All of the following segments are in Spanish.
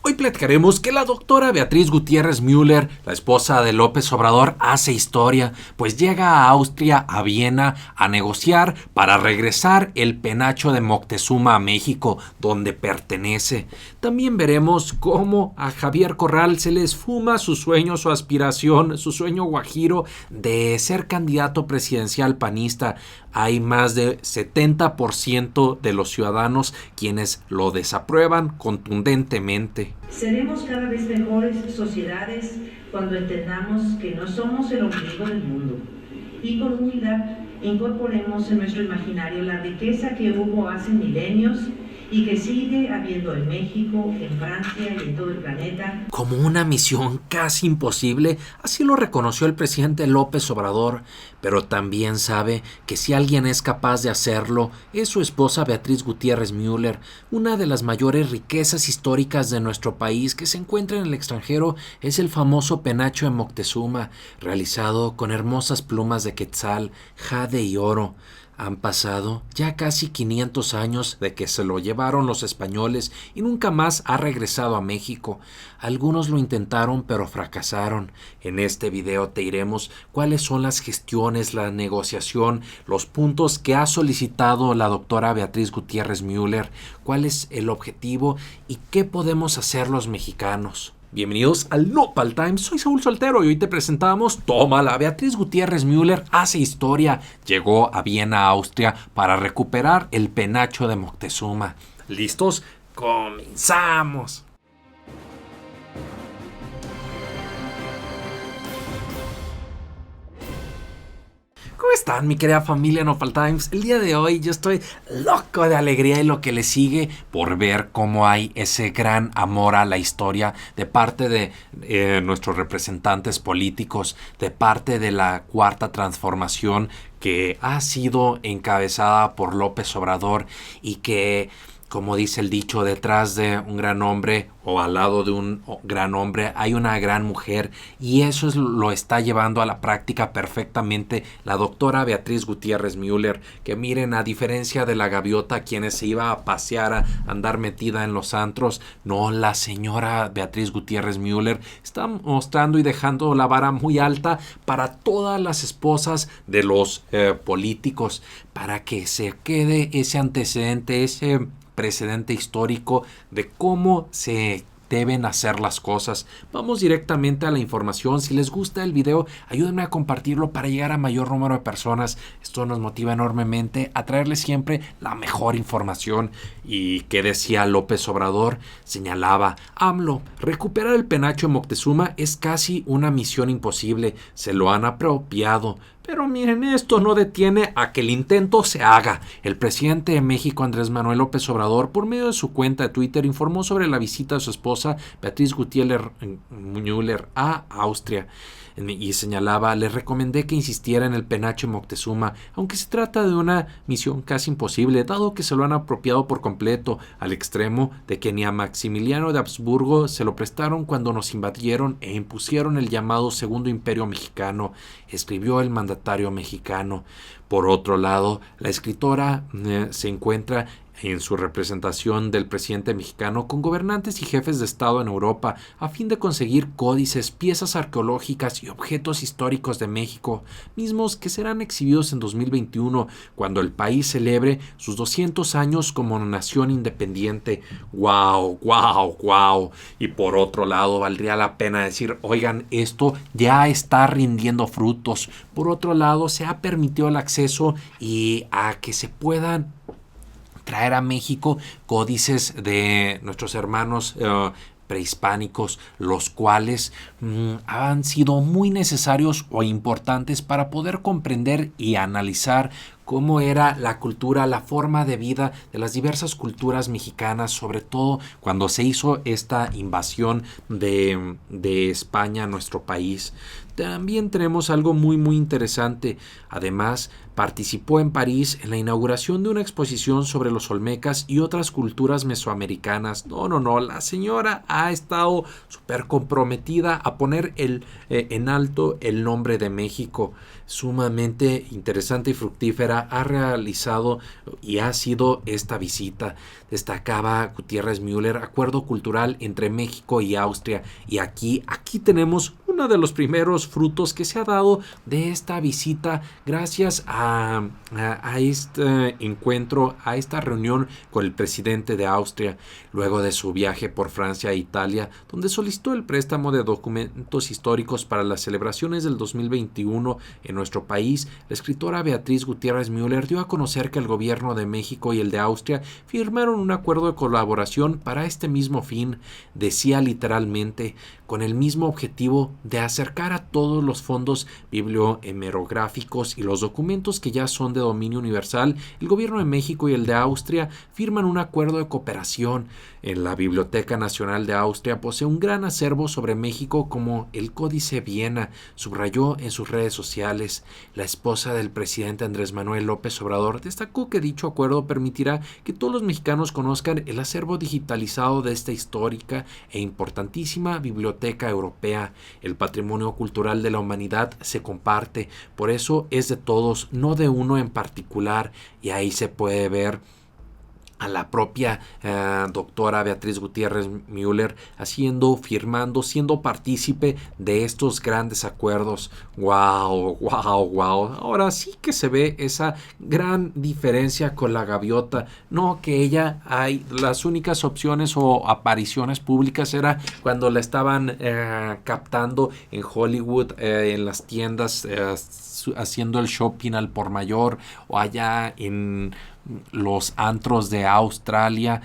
Hoy platicaremos que la doctora Beatriz Gutiérrez Müller, la esposa de López Obrador, hace historia, pues llega a Austria, a Viena, a negociar para regresar el penacho de Moctezuma a México, donde pertenece. También veremos cómo a Javier Corral se le esfuma su sueño, su aspiración, su sueño guajiro de ser candidato presidencial panista. Hay más de 70% de los ciudadanos quienes lo desaprueban contundentemente. Seremos cada vez mejores sociedades cuando entendamos que no somos el ombligo del mundo y con humildad incorporemos en nuestro imaginario la riqueza que hubo hace milenios y que sigue habiendo en México, en Francia y en todo el planeta. Como una misión casi imposible, así lo reconoció el presidente López Obrador, pero también sabe que si alguien es capaz de hacerlo, es su esposa Beatriz Gutiérrez Müller, una de las mayores riquezas históricas de nuestro país que se encuentra en el extranjero es el famoso penacho de Moctezuma, realizado con hermosas plumas de quetzal, jade y oro. Han pasado ya casi 500 años de que se lo llevaron los españoles y nunca más ha regresado a México. Algunos lo intentaron pero fracasaron. En este video te diremos cuáles son las gestiones, la negociación, los puntos que ha solicitado la doctora Beatriz Gutiérrez Müller, cuál es el objetivo y qué podemos hacer los mexicanos. Bienvenidos al Nopal Times, soy Saúl Soltero y hoy te presentamos Tómala. Beatriz Gutiérrez Müller hace historia, llegó a Viena, Austria, para recuperar el penacho de Moctezuma. ¿Listos? ¡Comenzamos! ¿Cómo están, mi querida familia Nopal Times? El día de hoy yo estoy loco de alegría y lo que le sigue por ver cómo hay ese gran amor a la historia de parte de nuestros representantes políticos, de parte de la Cuarta Transformación que ha sido encabezada por López Obrador y que, como dice el dicho, detrás de un gran hombre o al lado de un gran hombre hay una gran mujer, y eso lo está llevando a la práctica perfectamente la doctora Beatriz Gutiérrez Müller, que miren, a diferencia de la gaviota quienes se iba a pasear, a andar metida en los antros, no, la señora Beatriz Gutiérrez Müller está mostrando y dejando la vara muy alta para todas las esposas de los políticos, para que se quede ese antecedente, ese precedente histórico de cómo se deben hacer las cosas. Vamos directamente a la información. Si les gusta el video, ayúdenme a compartirlo para llegar a mayor número de personas. Esto nos motiva enormemente a traerles siempre la mejor información. ¿Y qué decía López Obrador? Señalaba: AMLO, recuperar el penacho de Moctezuma es casi una misión imposible. Se lo han apropiado. Pero miren, esto no detiene a que el intento se haga. El presidente de México, Andrés Manuel López Obrador, por medio de su cuenta de Twitter, informó sobre la visita de su esposa Beatriz Gutiérrez Müller a Austria. Y señalaba: les recomendé que insistiera en el penacho Moctezuma, aunque se trata de una misión casi imposible, dado que se lo han apropiado por completo, al extremo de que ni a Maximiliano de Habsburgo se lo prestaron cuando nos invadieron e impusieron el llamado Segundo Imperio Mexicano, escribió el mandatario mexicano. Por otro lado, la escritora se encuentra en su representación del presidente mexicano con gobernantes y jefes de Estado en Europa a fin de conseguir códices, piezas arqueológicas y objetos históricos de México, mismos que serán exhibidos en 2021 cuando el país celebre sus 200 años como nación independiente. ¡Wow! ¡Wow! ¡Wow! Y por otro lado, valdría la pena decir: oigan, esto ya está rindiendo frutos. Por otro lado, se ha permitido el acceso y a que se puedan traer a México códices de nuestros hermanos prehispánicos, los cuales han sido muy necesarios o importantes para poder comprender y analizar cómo era la cultura, la forma de vida de las diversas culturas mexicanas, sobre todo cuando se hizo esta invasión de España a nuestro país. También tenemos algo muy interesante. Además, participó en París en la inauguración de una exposición sobre los olmecas y otras culturas mesoamericanas. No, la señora ha estado súper comprometida a poner en alto el nombre de México. Sumamente interesante y fructífera frontera ha realizado y ha sido esta visita. Destacaba Gutiérrez Müller, acuerdo cultural entre México y Austria. Y aquí tenemos uno de los primeros frutos que se ha dado de esta visita gracias a este encuentro, a esta reunión con el presidente de Austria, luego de su viaje por Francia e Italia, donde solicitó el préstamo de documentos históricos para las celebraciones del 2021 en nuestro país. La escritora Beatriz Gutiérrez Müller dio a conocer que el gobierno de México y el de Austria firmaron un acuerdo de colaboración para este mismo fin, decía literalmente, con el mismo objetivo de acercar a todos los fondos bibliohemerográficos y los documentos que ya son de dominio universal. El gobierno de México y el de Austria firman un acuerdo de cooperación. En la Biblioteca Nacional de Austria posee un gran acervo sobre México como el Códice Viena, subrayó en sus redes sociales. La esposa del presidente Andrés Manuel López Obrador destacó que dicho acuerdo permitirá que todos los mexicanos conozcan el acervo digitalizado de esta histórica e importantísima biblioteca europea. El patrimonio cultural de la humanidad se comparte, por eso es de todos, no de uno en particular, y ahí se puede ver a la propia doctora Beatriz Gutiérrez Müller firmando, siendo partícipe de estos grandes acuerdos. ¡Wow! ¡Wow! ¡Wow! Ahora sí que se ve esa gran diferencia con la gaviota. No, que ella las únicas opciones o apariciones públicas era cuando la estaban captando en Hollywood, en las tiendas, haciendo el shopping al por mayor, o allá en los antros de Australia.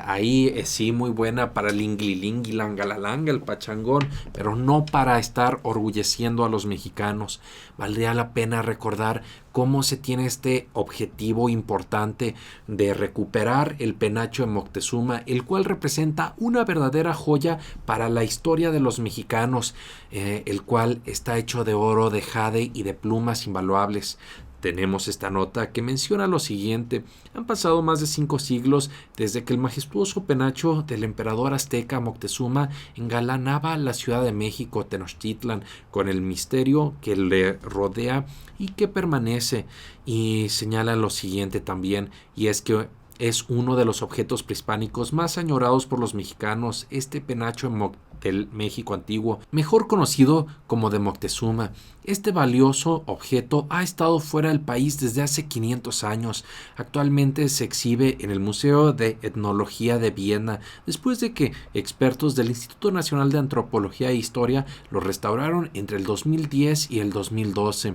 Ahí sí, muy buena para el inglilingui, langalalanga, el pachangón, pero no para estar orgulleciendo a los mexicanos. Valdría la pena recordar cómo se tiene este objetivo importante de recuperar el penacho de Moctezuma, el cual representa una verdadera joya para la historia de los mexicanos, el cual está hecho de oro, de jade y de plumas invaluables. Tenemos esta nota que menciona lo siguiente: han pasado más de 5 siglos desde que el majestuoso penacho del emperador azteca Moctezuma engalanaba la Ciudad de México, Tenochtitlan, con el misterio que le rodea y que permanece. Y señala lo siguiente también, y es que es uno de los objetos prehispánicos más añorados por los mexicanos, este penacho del México antiguo, mejor conocido como de Moctezuma. Este valioso objeto ha estado fuera del país desde hace 500 años. Actualmente se exhibe en el Museo de Etnología de Viena, después de que expertos del Instituto Nacional de Antropología e Historia lo restauraron entre el 2010 y el 2012.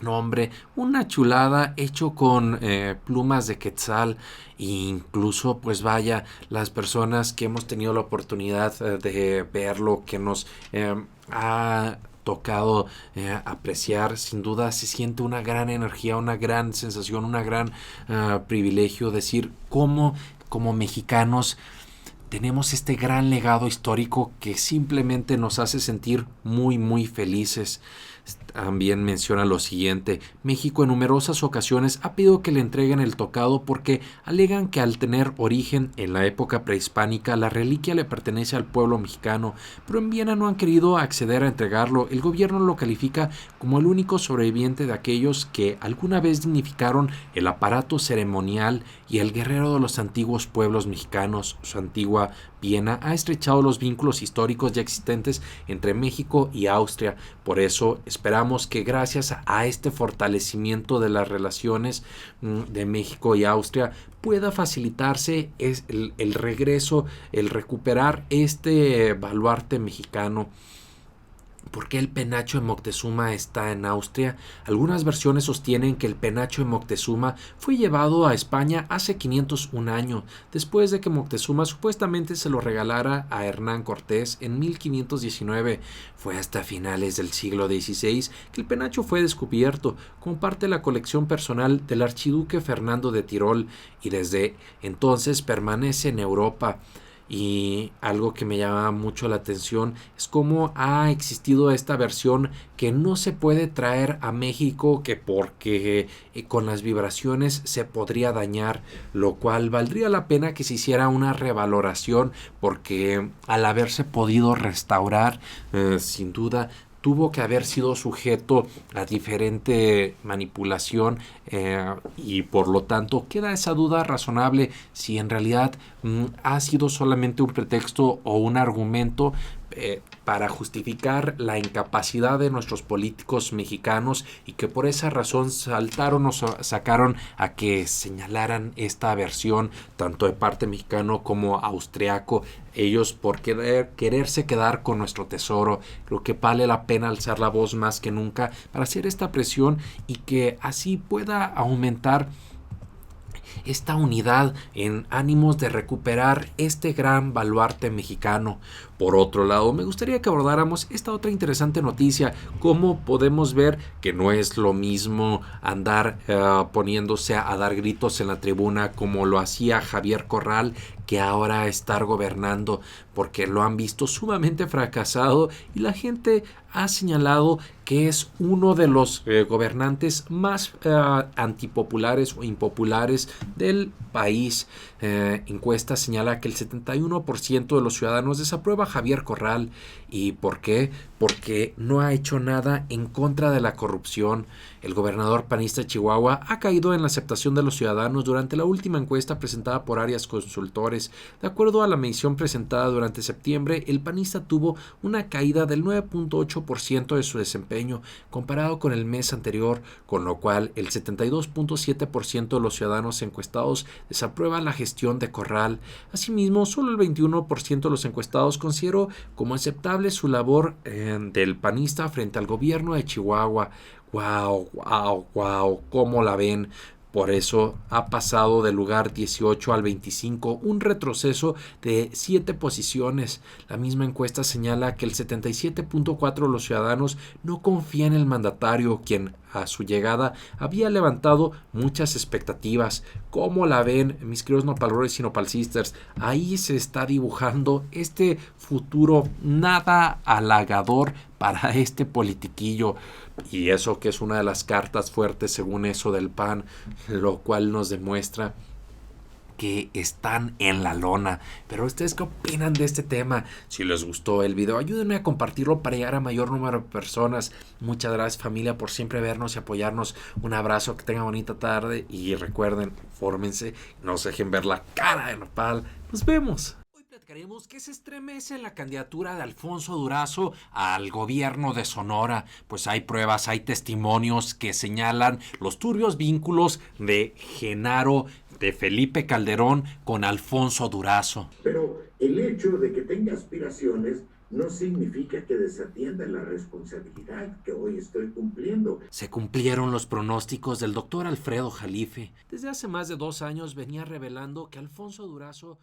No, hombre, una chulada hecho con plumas de quetzal. E incluso, pues vaya, las personas que hemos tenido la oportunidad de verlo, que nos ha tocado apreciar, sin duda se siente una gran energía, una gran sensación, una gran privilegio decir cómo como mexicanos tenemos este gran legado histórico que simplemente nos hace sentir muy, muy felices. También menciona lo siguiente: México en numerosas ocasiones ha pedido que le entreguen el tocado porque alegan que al tener origen en la época prehispánica la reliquia le pertenece al pueblo mexicano, pero en Viena no han querido acceder a entregarlo. El gobierno lo califica como el único sobreviviente de aquellos que alguna vez dignificaron el aparato ceremonial, y el guerrero de los antiguos pueblos mexicanos. Su antigua Viena ha estrechado los vínculos históricos ya existentes entre México y Austria. Por eso esperamos que gracias a este fortalecimiento de las relaciones de México y Austria pueda facilitarse el regreso, el recuperar este baluarte mexicano. ¿Por qué el penacho de Moctezuma está en Austria? Algunas versiones sostienen que el penacho de Moctezuma fue llevado a España hace 501 años, después de que Moctezuma supuestamente se lo regalara a Hernán Cortés en 1519. Fue hasta finales del siglo XVI que el penacho fue descubierto como parte de la colección personal del archiduque Fernando de Tirol, y desde entonces permanece en Europa. Y algo que me llama mucho la atención es cómo ha existido esta versión que no se puede traer a México, que porque con las vibraciones se podría dañar, lo cual valdría la pena que se hiciera una revaloración, porque al haberse podido restaurar, sin duda tuvo que haber sido sujeto a diferente manipulación y por lo tanto queda esa duda razonable si en realidad ha sido solamente un pretexto o un argumento para justificar la incapacidad de nuestros políticos mexicanos y que por esa razón saltaron o sacaron a que señalaran esta versión tanto de parte mexicano como austriaco, ellos por quererse quedar con nuestro tesoro. Creo que vale la pena alzar la voz más que nunca para hacer esta presión y que así pueda aumentar esta unidad en ánimos de recuperar este gran baluarte mexicano. Por otro lado, me gustaría que abordáramos esta otra interesante noticia, cómo podemos ver que no es lo mismo andar poniéndose a dar gritos en la tribuna como lo hacía Javier Corral, que ahora estar gobernando, porque lo han visto sumamente fracasado y la gente ha señalado que es uno de los gobernantes más antipopulares o impopulares del país. Encuesta señala que el 71% de los ciudadanos desaprueba a Javier Corral. ¿Y por qué? Porque no ha hecho nada en contra de la corrupción. El gobernador panista de Chihuahua ha caído en la aceptación de los ciudadanos durante la última encuesta presentada por Arias Consultores. De acuerdo a la medición presentada durante septiembre, el panista tuvo una caída del 9.8% de su desempeño comparado con el mes anterior, con lo cual el 72.7% de los ciudadanos encuestados desaprueba la gestión de Corral. Asimismo, solo el 21% de los encuestados consideró como aceptable su labor del panista frente al gobierno de Chihuahua. Wow, ¿cómo la ven? Por eso ha pasado del lugar 18 al 25, un retroceso de 7 posiciones. La misma encuesta señala que el 77.4% de los ciudadanos no confía en el mandatario, quien a su llegada había levantado muchas expectativas. ¿Cómo la ven, mis queridos nopalroles y nopalsisters? Ahí se está dibujando este futuro nada halagador para este politiquillo. Y eso que es una de las cartas fuertes según eso del PAN, lo cual nos demuestra que están en la lona. Pero ustedes, ¿qué opinan de este tema? Si les gustó el video, ayúdenme a compartirlo para llegar a mayor número de personas. Muchas gracias, familia, por siempre vernos y apoyarnos. Un abrazo, que tengan bonita tarde y recuerden, fórmense, no se dejen ver la cara de nopal. Nos vemos. Platicaremos que se estremece la candidatura de Alfonso Durazo al gobierno de Sonora, pues hay pruebas, hay testimonios que señalan los turbios vínculos de Genaro, de Felipe Calderón con Alfonso Durazo. Pero el hecho de que tenga aspiraciones no significa que desatienda la responsabilidad que hoy estoy cumpliendo. Se cumplieron los pronósticos del doctor Alfredo Jalife. Desde hace más de 2 años venía revelando que Alfonso Durazo